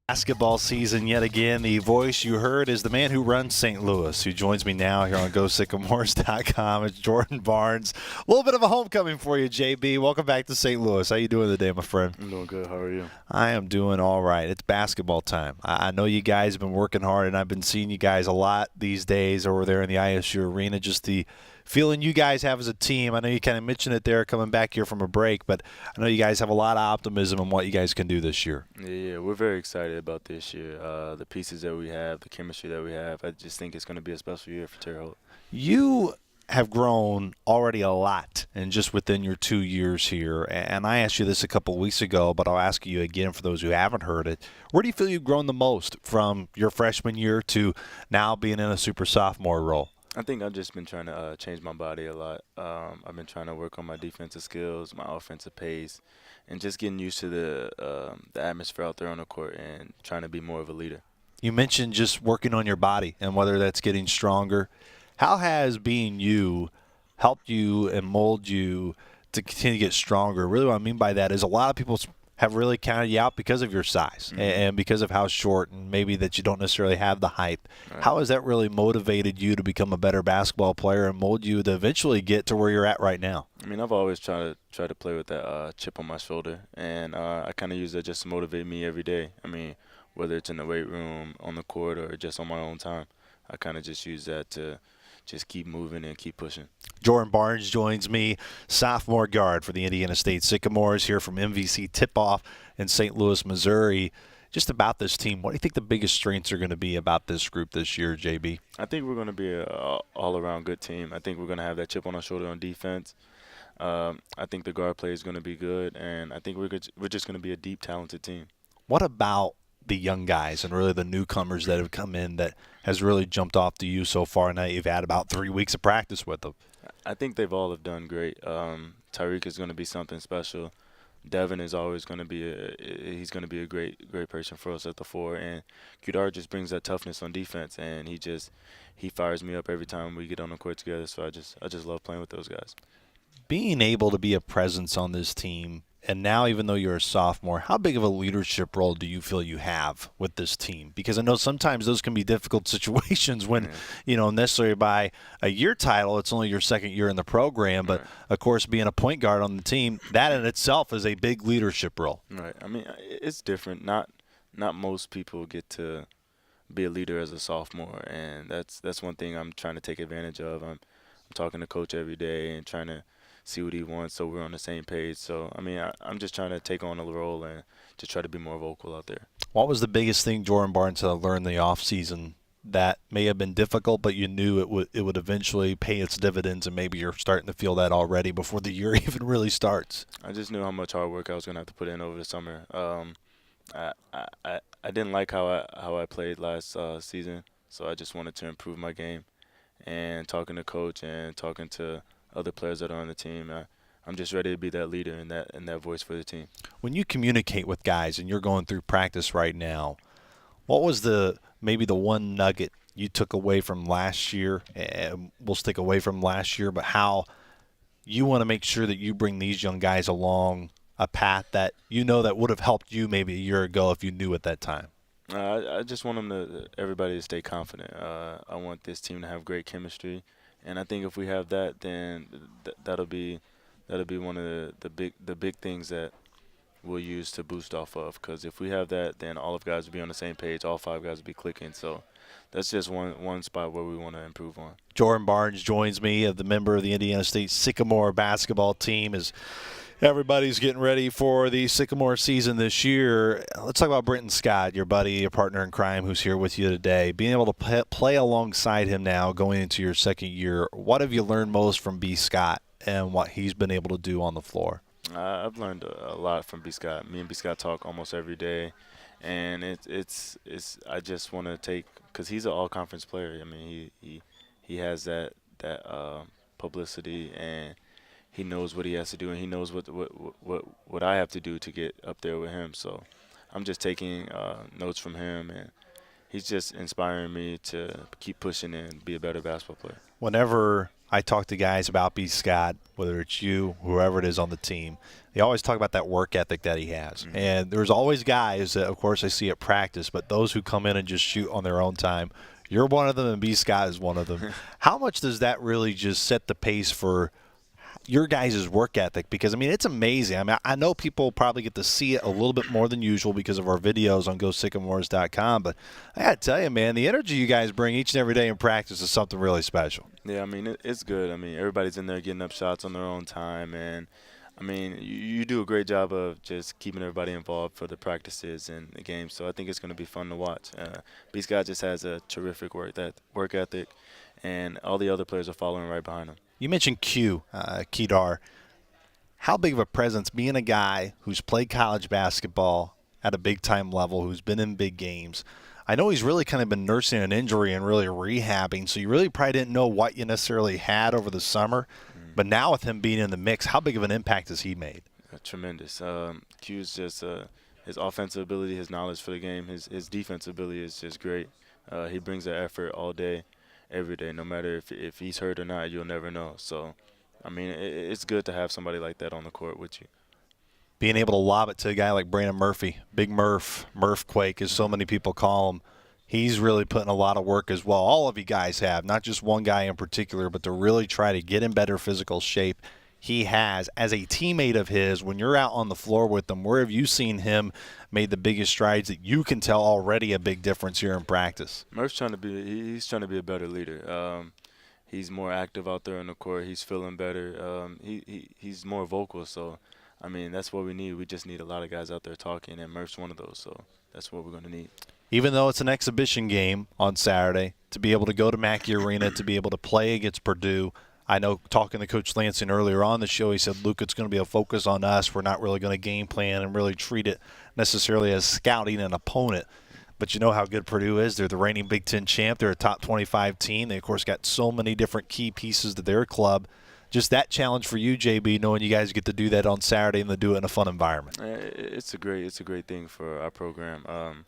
Basketball season yet again. The voice you heard is the man who runs St. Louis, who joins me now here on GoSycamores.com. It's Jordan Barnes. A little bit of a homecoming for you, JB. Welcome back to St. Louis. How you doing today, my friend? I'm doing good. How are you? I am doing all right. It's basketball time. I know you guys have been working hard, and I've been seeing you guys a lot these days over there in the ISU arena. Just the feeling you guys have as a team. I know you kind of mentioned it there coming back here from a break, but I know you guys have a lot of optimism in what you guys can do this year. Yeah, we're very excited about this year. The pieces that we have, the chemistry that we have, I just think it's going to be a special year for Terre Haute. You have grown already a lot and just within your 2 years here, and I asked you this a couple of weeks ago, but I'll ask you again for those who haven't heard it. Where do you feel you've grown the most from your freshman year to now being in a super sophomore role? I think I've just been trying to change my body a lot. I've been trying to work on my defensive skills, my offensive pace, and just getting used to the atmosphere out there on the court and trying to be more of a leader. You mentioned just working on your body and whether that's getting stronger. How has being you helped you and mold you to continue to get stronger? Really what I mean by that is a lot of people have really counted you out because of your size and because of how short and maybe that you don't necessarily have the height. Right. How has that really motivated you to become a better basketball player and mold you to eventually get to where you're at right now? I mean, I've always tried to play with that chip on my shoulder, and I kind of use that just to motivate me every day. I mean, whether it's in the weight room, on the court, or just on my own time, I kind of just use that to just keep moving and keep pushing. Jordan Barnes joins me, sophomore guard for the Indiana State Sycamores here from MVC Tip Off in St. Louis, Missouri. Just about this team, what do you think the biggest strengths are going to be about this group this year, JB? I think we're going to be an all-around good team. I think we're going to have that chip on our shoulder on defense. I think the guard play is going to be good, and I think we're just going to be a deep, talented team. What about the young guys and really the newcomers that have come in that has really jumped off to you so far? Now you've had about 3 weeks of practice with them. I think they've all have done great. Tyreek is going to be something special. Devin is always going to be he's going to be a great person for us at the 4, and Kedar just brings that toughness on defense, and he fires me up every time we get on the court together. So I just love playing with those guys. Being able to be a presence on this team, and now even though you're a sophomore, how big of a leadership role do you feel you have with this team? Because I know sometimes those can be difficult situations when, necessarily by a year title, it's only your second year in the program. But, of course, being a point guard on the team, that in itself is a big leadership role. Right. I mean, it's different. Not most people get to be a leader as a sophomore, and that's one thing I'm trying to take advantage of. I'm talking to Coach every day and trying to see what he wants so we're on the same page. So, I mean, I'm just trying to take on a role and just try to be more vocal out there. What was the biggest thing Jordan Barnes had learned in the offseason that may have been difficult, but you knew it would eventually pay its dividends, and maybe you're starting to feel that already before the year even really starts? I just knew how much hard work I was going to have to put in over the summer. I didn't like how I played last season, so I just wanted to improve my game. And talking to Coach and talking to other players that are on the team, I'm just ready to be that leader and that voice for the team. When you communicate with guys and you're going through practice right now, what was maybe the one nugget you took away from last year, and we'll stick away from last year, but how you want to make sure that you bring these young guys along a path that that would have helped you maybe a year ago if you knew at that time? I just want everybody to stay confident. I want this team to have great chemistry. And I think if we have that, then that'll be one of the big things that we'll use to boost off of. Because if we have that, then all of guys will be on the same page. All 5 guys will be clicking. So that's just one spot where we want to improve on. Jordan Barnes joins me, the member of the Indiana State Sycamore basketball team, as everybody's getting ready for the Sycamore season this year. Let's talk about Brenton Scott, your buddy, your partner in crime, who's here with you today. Being able to play alongside him now going into your second year, what have you learned most from B. Scott and what he's been able to do on the floor? I've learned a lot from B. Scott. Me and B. Scott talk almost every day, and it's I just want to take, because he's an all-conference player. I mean, he has that publicity, and he knows what he has to do, and he knows what I have to do to get up there with him. So I'm just taking notes from him, and he's just inspiring me to keep pushing and be a better basketball player. Whenever I talk to guys about B. Scott, whether it's you, whoever it is on the team, they always talk about that work ethic that he has. Mm-hmm. And there's always guys that, of course, I see at practice, but those who come in and just shoot on their own time. You're one of them, and B. Scott is one of them. How much does that really just set the pace for your guys' work ethic? Because, I mean, it's amazing. I mean, I know people probably get to see it a little bit more than usual because of our videos on GoSycamores.com, but I got to tell you, man, the energy you guys bring each and every day in practice is something really special. Yeah, I mean, it's good. I mean, everybody's in there getting up shots on their own time, and I mean, you do a great job of just keeping everybody involved for the practices and the games. So I think it's going to be fun to watch. B. Scott just has a terrific work ethic, and all the other players are following right behind him. You mentioned Kedar. How big of a presence, being a guy who's played college basketball at a big-time level, who's been in big games? I know he's really kind of been nursing an injury and really rehabbing, so you really probably didn't know what you necessarily had over the summer. But now with him being in the mix, how big of an impact has he made? Tremendous. Q's just his offensive ability, his knowledge for the game, his defensive ability is just great. He brings that effort all day, every day. No matter if he's hurt or not, you'll never know. So, I mean, it's good to have somebody like that on the court with you. Being able to lob it to a guy like Brandon Murphy, Big Murph, Murphquake, as so many people call him, he's really putting a lot of work as well. All of you guys have, not just one guy in particular, but to really try to get in better physical shape. He has, as a teammate of his, when you're out on the floor with him, where have you seen him made the biggest strides that you can tell already a big difference here in practice? Murph's trying to be a better leader. He's more active out there on the court. He's feeling better. He's more vocal. So, I mean, that's what we need. We just need a lot of guys out there talking, and Murph's one of those. So that's what we're going to need. Even though it's an exhibition game on Saturday, to be able to go to Mackey Arena, to be able to play against Purdue, I know talking to Coach Lansing earlier on the show, he said, Luke, it's going to be a focus on us. We're not really going to game plan and really treat it necessarily as scouting an opponent. But you know how good Purdue is. They're the reigning Big Ten champ. They're a top 25 team. They, of course, got so many different key pieces to their club. Just that challenge for you, JB, knowing you guys get to do that on Saturday and to do it in a fun environment. It's a great thing for our program.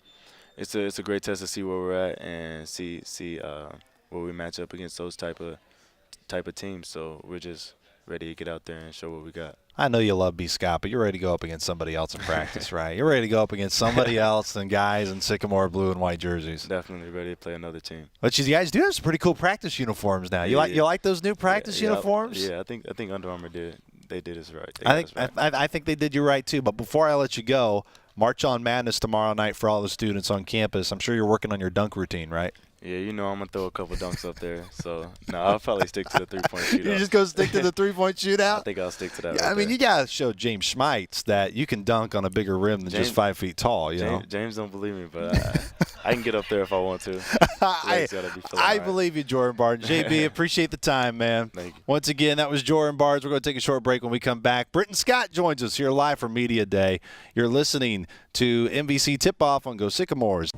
It's a great test to see where we're at and see where we match up against those type of teams. So we're just ready to get out there and show what we got. I know you love B. Scott, but you're ready to go up against somebody else in practice, right? You're ready to go up against somebody else than guys in Sycamore blue and white jerseys. Definitely ready to play another team. But you guys do have some pretty cool practice uniforms now. You like those new practice uniforms? Yeah, I think Under Armour did us right. I think they did you right too. But before I let you go, March on Madness tomorrow night for all the students on campus. I'm sure you're working on your dunk routine, right? Yeah, you know I'm going to throw a couple dunks up there. So, no, I'll probably stick to the three-point shootout. You just go stick to the three-point shootout? I think I'll stick to that. Yeah, I mean, you got to show James Schmeitz that you can dunk on a bigger rim than just 5 feet tall, you know? James don't believe me, but I can get up there if I want to. I believe you, Jordan Barnes. JB, appreciate the time, man. Thank you. Once again, that was Jordan Barnes. We're going to take a short break. When we come back, Britton Scott joins us here live for Media Day. You're listening to MVC Tip Off on Go Sycamores.